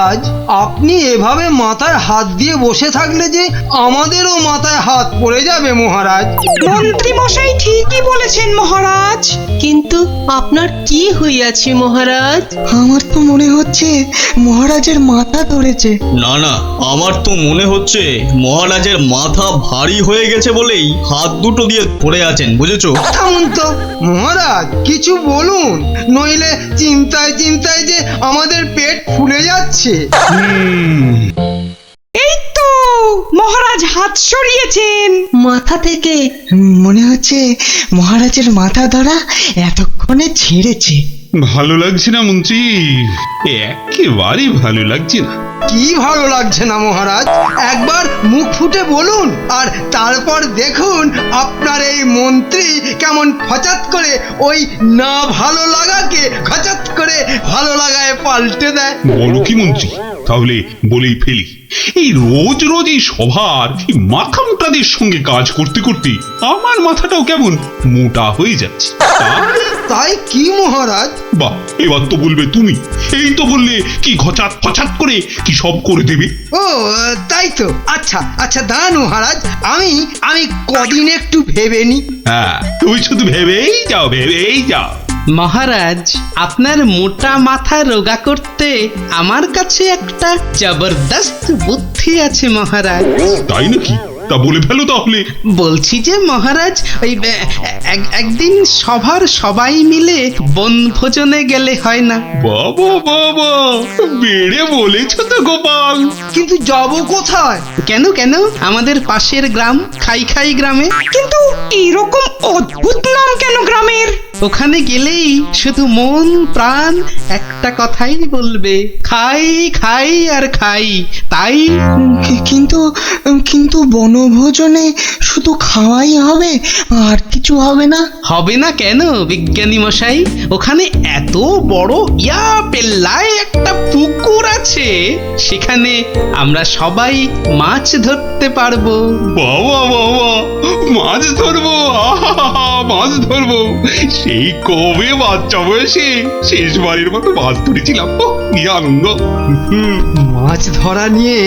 মহারাজ, আপনি এভাবে মাথায় হাত দিয়ে বসে থাকলে যে আমাদেরও মাথায় হাত পড়ে যাবে মহারাজ। মন্ত্রী মশাই ঠিকই বলেছেন মহারাজ। কিন্তু আপনার কি হইয়াছে মহারাজ? আমার তো মনে হচ্ছে মহারাজের মাথা ধরেছে। না না, আমার তো মনে হচ্ছে মহারাজের মাথা ভারী হয়ে গেছে বলেই হাত দুটো দিয়ে পড়ে আছেন, বুঝেছো? থামুন তো মহারাজ, কিছু বলুন, নইলে চিন্তায় চিন্তায় যে আমাদের পেট ফুলে যাচ্ছে। এই তো মহারাজ হাত সরিয়েছেন। মাথা থেকে মনে হচ্ছে মহারাজের মাথা ধরা এতক্ষণে ছেড়েছে। ভালো লাগছে না মন্ত্রী, একেবারেই ভালো লাগছে না। কি ভালো লাগছে না মহারাজ? একবার মুখ ফুটে বলুন, আর তারপর দেখুন আপনার এই মন্ত্রী কেমন ফচাত করে ওই না ভালো লাগাকে খচাত করে ভালো লাগায় পাল্টে দেয়। বলো কি মন্ত্রী, তাহলে বলেই ফেলি। এই রোজ রোজ এই সভার এই মাথা মোটাদের সঙ্গে কাজ করতে করতে আমার মাথাটাও কেমন মোটা হয়ে যাচ্ছে। তাই কি মহারাজ? বাহ, এবার তো বলবে তুমি। এই তো বললে কি ঘচাত ফচাত করে কি সব করে দেবে। ও তাই তো। আচ্ছা আচ্ছা দাঁড়ান মহারাজ, আমি আমি কদিন একটু ভেবে নি। হ্যাঁ, তুমি শুধু ভেবেই যাও, ভেবেই যাও। মহারাজ, আপনার মোটা মাথা রোগা করতে আমার কাছে একটা জবরদস্ত বুদ্ধি আছে মহারাজ। তাই নাকি? তা বলে ফেলো তাহলে। বলছি যে মহারাজ, ওই একদিন সভার সবাই মিলে বনভোজনে গেলে হয় না? বাবা বাবা, বেড়ে বলেছো তো গোপাল। কিন্তু যাব কোথায়? কেন কেন, আমাদের পাশের গ্রাম খাই খাই গ্রামে। কিন্তু এরকম অদ্ভুত নাম কেন গ্রামের? ওখানে গেলেই শুধু মন প্রাণ একটা কথাই বলবে, খাই খাই আর খাই। তাই কিন্তু কিন্তু বনভোজনে শুধু খাওয়াই হবে, আর কিছু হবে না? হবে না কেন বিজ্ঞানী মশাই? ওখানে এত বড় পেল্লায় একটা পুকুর আছে, সেখানে আমরা সবাই মাছ ধরতে পারবো। বাবা বাবা, মাছ ধরবো, মাছ ধরবো। সেই কবে বাচ্চা বয়সে শেষবারের মতো মাছ ধরেছিলাম, কি আনন্দ। মাছ ধরা নিয়ে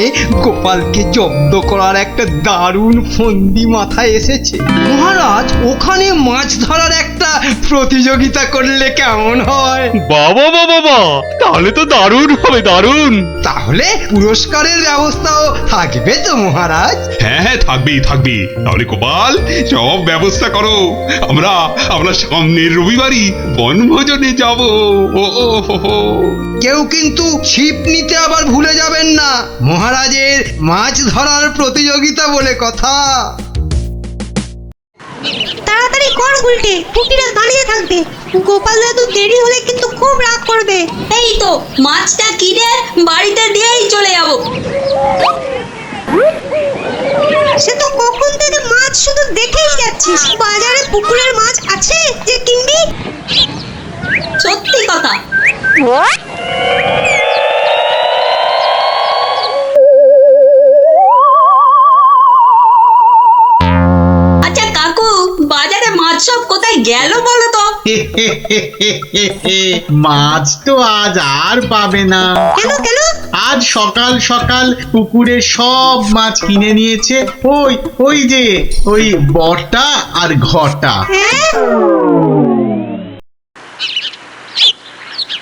গোপালকে জব্দ করার একটা দারুণ ফন্দি মাথায় এসেছে মহারাজ। ওখানে মাছ ধরার একটা প্রতিযোগিতা করলে কেমন হয়? বাবা বাবা, তাহলে তো দারুণ হবে, দারুণ। তাহলে পুরস্কারের ব্যবস্থাও থাকবে তো মহারাজ? হ্যাঁ হ্যাঁ, থাকবেই থাকবে। তাহলে গোপাল, সব ব্যবস্থা করো। আমরা আমরা সামনের রবিবারই বনভোজনে যাব। ও হো হো। কেউ কিন্তু ছিপ নিতে আবার ভুলে যাবেন না, মহারাজের মাছ ধরার প্রতিযোগিতা বলে কথা। তাড়াতাড়ি কর উল্টে, কুটিরা দাঁড়িয়ে থাকবে। গোপাল দাদু দেরি হলে কিন্তু খুব রাগ করবে। এই তো মাছটা কিনে বাড়িতে দিয়েই চলে যাব। সে তো কখন থেকে মাছ শুধু দেখেই যাচ্ছিস। বাজারে পুকুরের মাছ আছে যে কিনবি? সত্যি কথা। আচ্ছা কাকু, বাজারে মাছ সব কোথায় গেল বলো তো? মাছ তো আজ আর পাবে না। কেন কেন? আজ সকাল সকাল পুকুরে সব মাছ কিনে নিয়েছে ওই ওই যে ওই বটা আর ঘটা।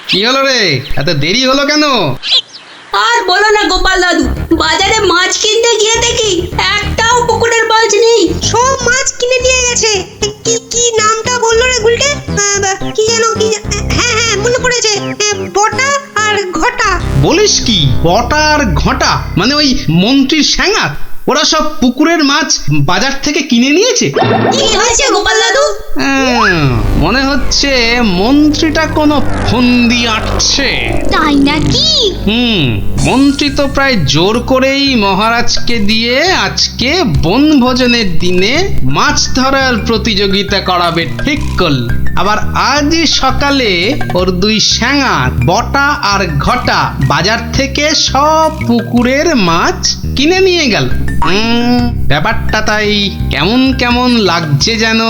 কি হলো রে, এত দেরি হলো কেন? আর বলো না গোপাল দাদু, বাজারে মাছ কিনতে গিয়ে দেখি একটাও পুকুরের মাছ নেই। সব মাছ কিনে নিয়ে গেছে। কি কি নামটা বললো রে গুলটে? কি যেন কি? হ্যাঁ হ্যাঁ মনে পড়েছে, বটা আর ঘটা। বলিস কি, বটা আর ঘটা মানে ওই মন্ত্রীর স্যাঙাত? ওরা সব পুকুরের মাছ বাজার থেকে কিনে নিয়েছে। কি হয়েছে গোপাল দাদু? মনে হচ্ছে মন্ত্রীটা কোনো ফন্দি আটছে। তাই নাকি? মন্ত্রী তো প্রায় জোর করেই মহারাজকে দিয়ে আজকে বনভোজনের দিনে মাছ ধরার প্রতিযোগিতা করাবে ঠিক করল। আবার আজ সকালে ওর দুই স্যাঙাত বটা আর ঘটা বাজার থেকে সব পুকুরের মাছ কিনে নিয়ে গেল। ব্যাপারটা তাই কেমন কেমন লাগছে যেন।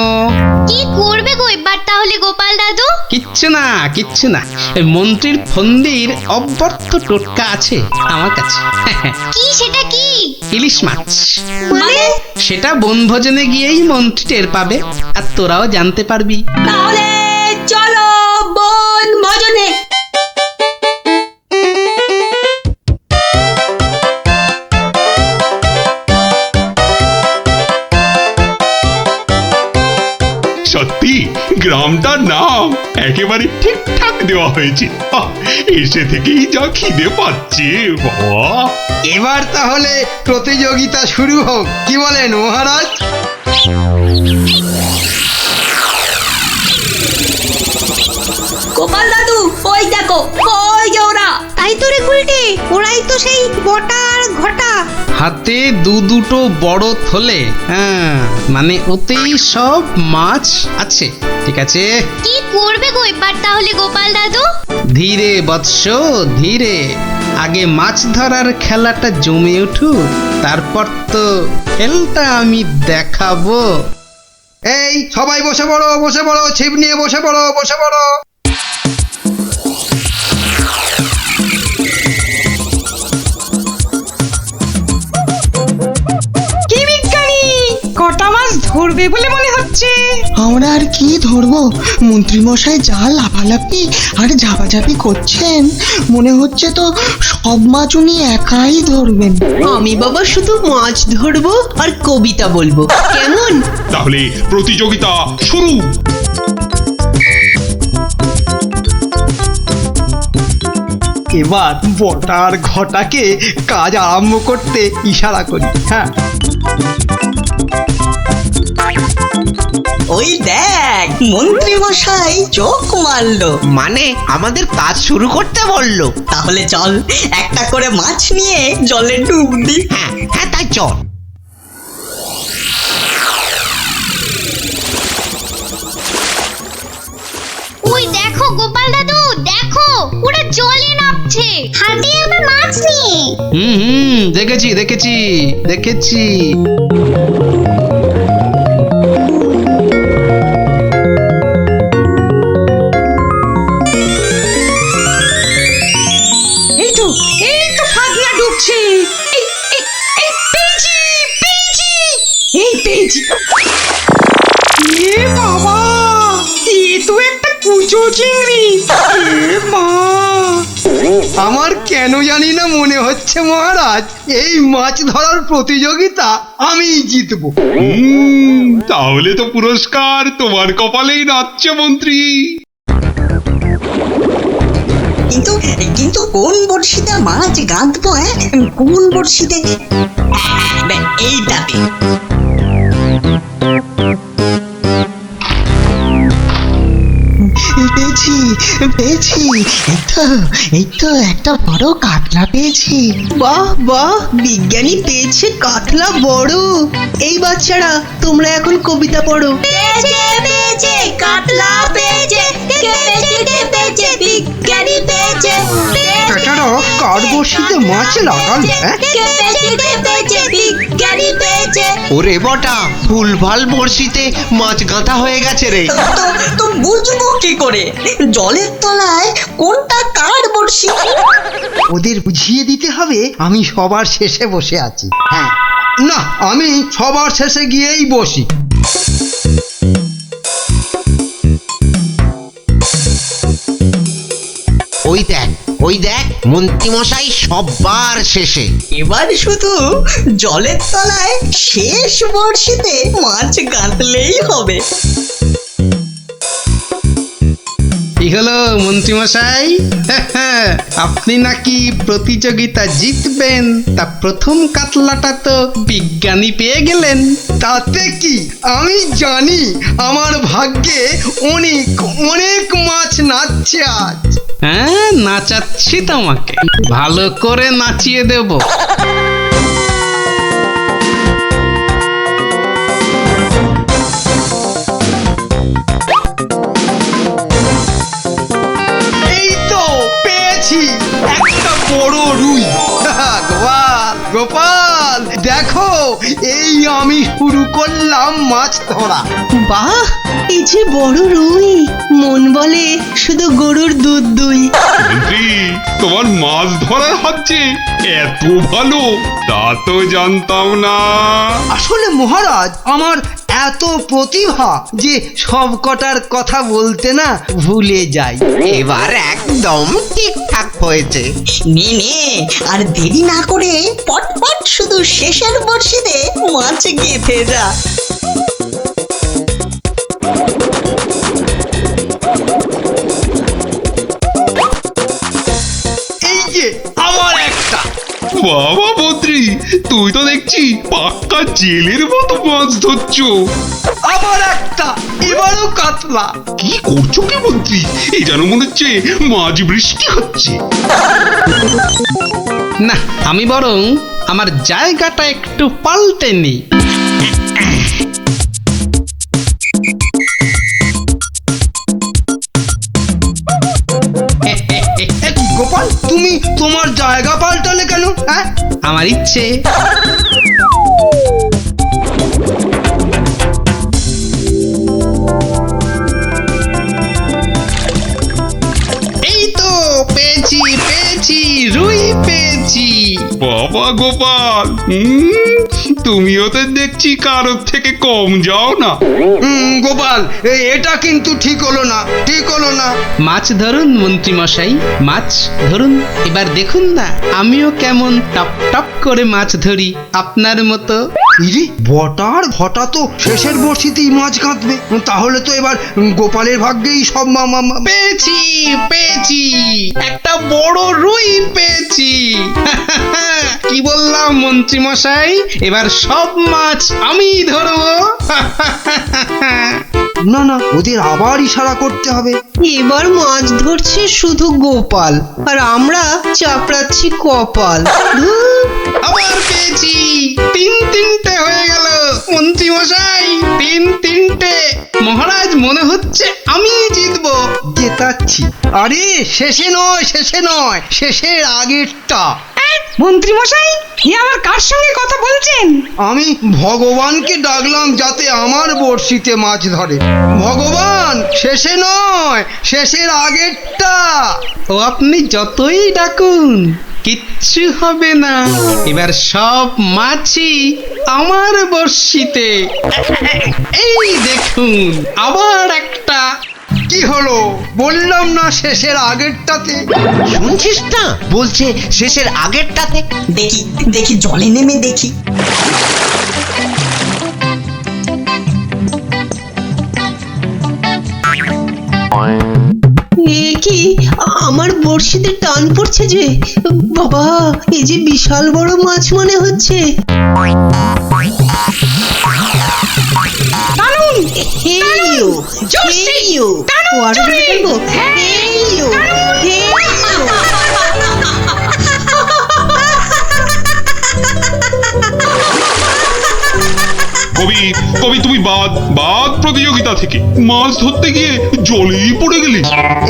কি করবে গো এবার? ব্যাপার তাহলে গোপাল দাদু? কিচ্ছু না কিচ্ছু না, এই মন্ত্রীর ফন্দির অব্যর্থ টোটকা আছে আমার কাছে। কি সেটা কি? ইলিশ মাছ। মানে? সেটা বনভোজনে গিয়েই মন্ত্রী টের পাবে, আর তোরাও জানতে পারবি। তাহলে চলো বন ভোজনে। সত্যি গ্রামটার নাম একেবারে ঠিকঠাক দেওয়া হয়েছে। এসে থেকেই যা খিদে পাচ্ছে বাবা। এবার তাহলে প্রতিযোগিতা শুরু হোক, কি বলেন মহারাজ? গোপাল দাদু ওই দেখো, ওই যে ওরা। তাই তো রে গুলটে, ওরাই তো সেই বটা আর ঘটা। হাতে দুটো বড় থলে, হ্যাঁ মানে ওতেই সব মাছ আছে। ঠিক আছে, কি করবে গো এবার তাহলে গোপাল দাদু? ধীরে বৎস ধীরে, আগে মাছ ধরার খেলাটা জমে উঠুক, তারপর তো খেলটা আমি দেখাবো। এই সবাই বসে পড়ো, বসে পড়ো, ছিপ নিয়ে বসে পড়ো, বসে পড়ো। কি বিজ্ঞানী, কটা মাছ ধরবে বলে মনে হচ্ছে? আমরা আর কি ধরবো, মন্ত্রীমশাই যা লাফালাফি আর ঝাপাঝাপি করছেন, মনে হচ্ছে তো সব মাছ উনি একাই ধরবেন। আমি বাবা শুধু মাছ ধরবো আর কবিতা বলবো, কেমন? তাহলে প্রতিযোগিতা শুরু। এবার বটার ঘটাকে কাজ আরম্ভ করতে ইশারা করি। হ্যাঁ, ওই দেখ মন্ত্রী মশাই চোখ মারলো, মানে আমাদের কাজ শুরু করতে বললো। তাহলে চল একটা করে মাছ নিয়ে জলে ডুব দি। হ্যাঁ হ্যাঁ তাই চল। ওই দেখো গোপাল দাদু, দেখো ওরা জলে নামছে হাতে আবার মাছ নিয়ে। দেখেছি দেখেছি দেখেছি। এই তো ফাদনা ডুবছে। এই পেয়েছি পেয়েছি, এই পেয়েছি। এ বাবা, এ তো একটা কুচো চিংড়ি। এ মা, আমার কেন জানি না মনে হচ্ছে মহারাজ, এই মাছ ধরার প্রতিযোগিতা আমিই জিতবো। তাহলে তো পুরস্কার তোমার কপালেই নাচছে মন্ত্রী। কিন্তু কিন্তু কোন বড়শিতে মাছ গাঁথবো? কোন বড়শিতে? এইটাতে। পেয়েছি পেয়েছি, এই তো একটা বড় কাতলা পেয়েছি। বাহ বাহ, বিজ্ঞানী পেয়েছে কাতলা বড়। এই বাচ্চারা তোমরা এখন কবিতা পড়ো। পেয়েছে পেয়েছে কাতলা পেয়েছে, কে পেয়েছে কে পেয়েছে, বিজ্ঞানী পেয়েছে। বেটারা কার বড়শিতে মাছ লাগালো? হ্যাঁ, কে পেয়েছে কে পেয়েছে, বিজ্ঞানী পেয়েছে। ওরে বটা, ভুলভাল বড়শিতে মাছ গাঁথা হয়ে গেছে রে। তো বুঝবো কি করে জলের তলায় কোনটা কার বড়শি? ওদের বুঝিয়ে দিতে হবে আমি সবার শেষে বসে আছি। হ্যাঁ, না আমি সবার শেষে গিয়েই বসি। ওই দেখ মন্ত্রীমশাই সবার শেষে। এবার শুধু জলের তলায় শেষ বড়শিতে মাছ গাঁথলেই হবে। কি হলো মন্ত্রীমশাই, আপনি নাকি প্রতিযোগিতা জিতবেন, তা প্রথম কাতলাটা তো বিজ্ঞানী পেয়ে গেলেন। তাতে কি, আমি জানি আমার ভাগ্যে অনেক অনেক মাছ নাচছে আজ। হ্যাঁ নাচাচ্ছি তোমাকে, ভালো করে নাচিয়ে দেব। এই তো পেয়েছি একটা বড় রুই। গোপাল গোপাল দেখো, এই আমি শুরু করলাম মাছ ধরা। বাহ, এই যে বড় রুই, মন বলে শুধু গরুর দুধ দুই। মন্ত্রী, তোমার মাছ ধরার হচ্ছে এত ভালো, তা তো জানতাম না। আসলে মহারাজ, আমার এত প্রতিভা যে সব কটার কথা বলতে না ভুলে যাই। এবার একদম ঠিকঠাক হয়েছে। নে নে, আর দেরি না করে পটপট শুধু শেষের বর্ষিতে মাছ গেঁথে যা। এই যে আবার একটা। বাবা মন্ত্রী, তুই তো দেখছি পাক্কা জেলের মতো মাছ ধরছো। আবার একটা, এবারও কাতলা। কি করছো কি মন্ত্রী? এই যেন মনে হচ্ছে মাছ বৃষ্টি হচ্ছে। না, আমি বরং আমার জায়গাটা একটু পাল্টে নিই। গোপাল, তুমি তোমার জায়গা পাল্টালে কেন? হ্যাঁ, আমার ইচ্ছে। এই তো পেয়েছি পেয়েছি, রুই পেয়েছি। বাবা গোপাল, তুমিও তো দেখছি কারোর থেকে কম যাও না। গোপাল, এটা কিন্তু ঠিক হলো না, ঠিক হলো না। মাছ ধরুন মন্ত্রী মশাই, মাছ ধরুন। এবার দেখুন না আমিও কেমন টপ টপ করে মাছ ধরি আপনার মতো। ইরে, বটার ঘটা তো শেষের বর্ষিতেই মাছ কাঁদবে। তাহলে তো এবার গোপালের ভাগ্যেই সব পেয়েছি পেয়েছি, একটা বড় রুই পেয়েছি। কি বললাম মন্ত্রী মশাই, এবার সব মাছ আমি ধরবো। না না, ওদের আবার ইশারা করতে হবে। এবার মাছ ধরছে শুধু গোপাল, আর আমরা চাপড়াচ্ছি কপাল। আবার পেয়েছি, তিনটে হয়ে গেল মন্ত্রী মশাই, তিনটে। মহারাজ, মনে হচ্ছে আমি জিতবো। জেতাচ্ছি। আরে শেষে নয়, শেষে নয়, শেষের আগেরটা। মন্ত্রী মশাই, এ আবার কার সঙ্গে কথা বলছেন? আমি ভগবানকে ডাকলাম যাতে আমার বড়শিতে মাছ ধরে। ভগবান, শেষে নয়, শেষের আগেরটা। ও আপনি যতই ডাকুন কিচ্ছু হবে না, এবার সব মাছই আমার বর্ষিতে। এই দেখুন আবার একটা। কি হলো? বললাম না শেষের আগেরটাতে। শুনছিস না, বলছে শেষের আগেরটাতে। দেখি দেখি, জলে নেমে দেখি। এ কি, আমার বড়শিতে টান পড়ছে যে। বাবা, এই যে বিশাল বড় মাছ মনে হচ্ছে। টানুন, হেইও, হেইও, ওয়ার ফেলবো। হেইও, হেইও। কবি কবি, তুমি বাদ প্রতিযোগিতা থেকে মাছ ধরতে গিয়ে জলেই পড়ে গেলি।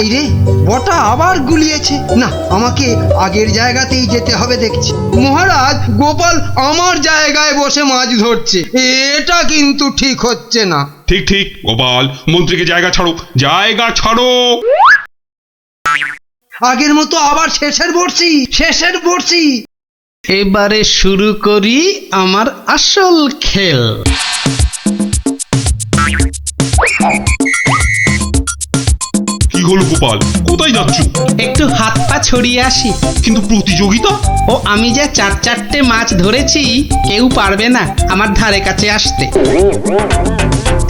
এই রে, বটা আবার গুলিয়েছে। না, আমাকে আগের জায়গাতেই যেতে হবে দেখছি। মহারাজ, গোপাল আমার জায়গায় বসে মাছ ধরছে, এটা কিন্তু ঠিক হচ্ছে না। ঠিক ঠিক গোপাল, মন্ত্রীকে জায়গা ছাড়ো, জায়গা ছাড়ো। আগের মতো আবার শেষের বর্ষি, শেষের বর্ষি। এবারে শুরু করি আমার আসল খেল। কি হলো গোপাল, কোথায় যাচ্ছ? একটু হাত পা ছড়িয়ে আসি। কিন্তু প্রতিযোগিতা? ও আমি যা চারটে মাছ ধরেছি, কেউ পারবে না আমার ধারে কাছে আসতে।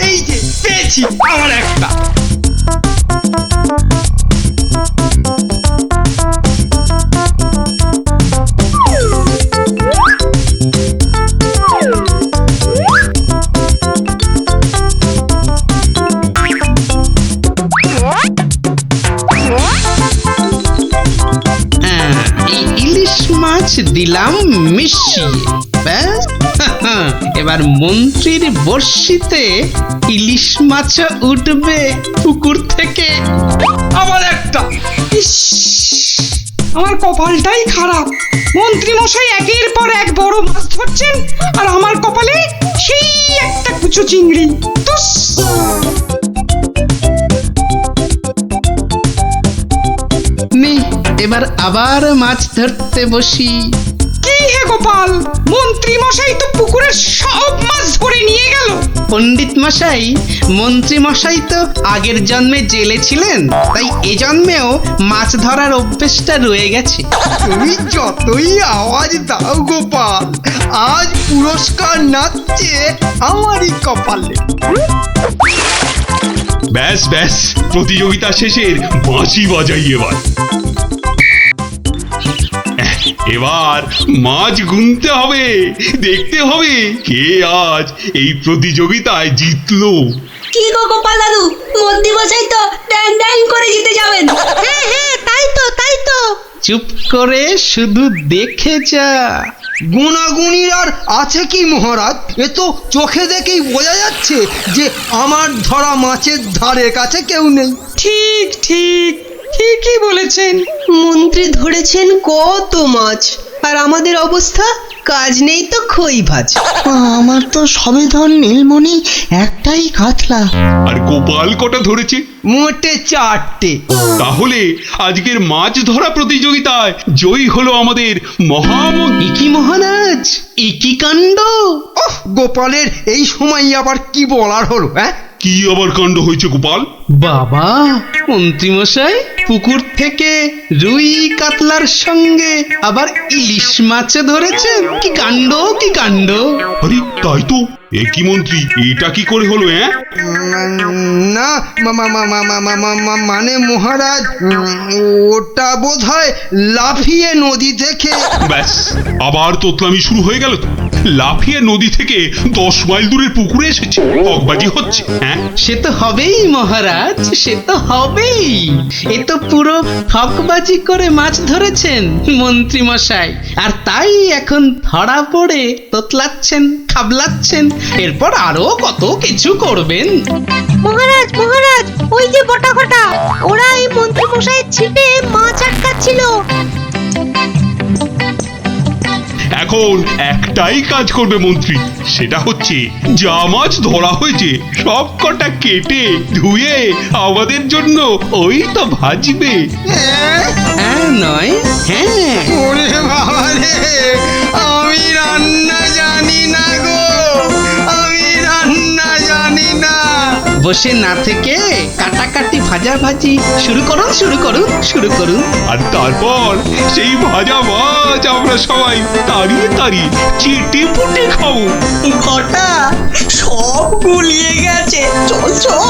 এই যে পেয়েছি আমার একটা। এই ইলিশ মাছ দিলাম মিশিয়ে, ব্যাস। এবার মন্ত্রীর বর্ষিতে ইলিশ মাছ উঠবে পুকুর থেকে। আবার একটা। ইস, আমার কপালটাই খারাপ। মন্ত্রী মশাই একের পর এক বড় মাছ ধরছেন, আর আমার কপালে সেই একটা কুচো চিংড়ি। তুস! নে এবার আবার মাছ ধরতে বসি। কি হে গোপাল, মন্ত্রী মশাই তো পুকুরের সব মাছ ধরে নিয়ে গেল। পণ্ডিত মশাই, মন্ত্রী মশাই তো আগের জন্মে জেলে ছিলেন, তাই এ জন্মেও মাছ ধরার অভ্যেসটা রয়ে গেছে। তুমি যতই আওয়াজ দাও গোপাল, আজ পুরস্কার নাচছে আমারই কপালে। ব্যাস ব্যাস, প্রতিযোগিতা শেষের বাঁশি বাজাই এবার। এবার মাছ গুনতে হবে, দেখতে হবে কে আজ এই প্রতিযোগিতায় জিতলো। কি গো গোপাল দাদু, মন্ত্রী মশাই তো ড্যাং ড্যাং করে জিতে যাবেন। হ্যাঁ হ্যাঁ, তাই তো তাই তো। চুপ করে শুধু দেখে যা। গুণাগুণির আর আছে কি মহারাজ? এ তো চোখে দেখেই বোঝা যাচ্ছে যে আমার ধরা মাছের ধারে কাছে কেউ নেই। ঠিক ঠিক, ঠিকই বলেছেন। মন্ত্রী ধরেছেন কত মাছ, আর আমাদের অবস্থা কাজ নেই তো খই ভাজ। আমার তো সবে ধর নীলমণি একটাই কাতলা। আর গোপাল কটা ধরেছে? মোটে 4টে। তাহলে আজকের মাছ ধরা প্রতিযোগিতায় জয়ী হলো আমাদের মহামন্ত্রী। একি মহারাজ, একি কাণ্ড! ওহ, গোপালের এই সময় আবার কি বলার হলো? হ্যাঁ, কি আবার কাণ্ড হয়েছে গোপাল? বাবা, মন্ত্রী মশাই পুকুর থেকে রুই কাতলার সঙ্গে আবার ইলিশ মাছ ধরেছেন। কি কাণ্ড, কি কাণ্ড! আরে তাই তো, এ কি মন্ত্রী, এটা কি করে হলো? না মানে মহারাজ, ওটা বোধহয় লাফিয়ে নদী থেকে। ব্যাস, আবার তোতলামি শুরু হয়ে গেল তো। লাফিয়ে নদী থেকে 10 মাইল দূরের পুকুরে এসেছে, হকবাজি হচ্ছে। হ্যাঁ, সে তো হবেই মহারাজ, সে তো হবেই। এ তো পুরো হকবাজি করে মাছ ধরেছেন মন্ত্রী মশাই, আর তাই এখন ধরা পড়ে তোতলাচ্ছেন, খাবলাচ্ছেন। এরপর আরো কত কিছু করবেন। মহারাজ মহারাজ, ওই যে বটা কটা, ওরা এই মন্ত্রী মশাইয়ের ছিপে মাছ আটকাচ্ছিল। এখন একটাই কাজ করবে মন্ত্রী, সেটা হচ্ছে যা মাছ ধরা হয়েছে সব কটা কেটে ধুয়ে আমাদের জন্য ওই তো ভাজবে। হ্যাঁ নয়, হ্যাঁ। ওরে বাবা রে, আমি রান্না জানি না গো, আমি রান্না জানি না। বসে না থেকে কাটাকাটি ভাজাভাজি শুরু করুন, শুরু করুন, শুরু করুন। আর তারপর সেই ভাজা মাছ আমরা সবাই তাড়িয়ে তাড়িয়ে চেটে পুটে খাবো। ঘটা সব গুলিয়ে গেছে, চল চল।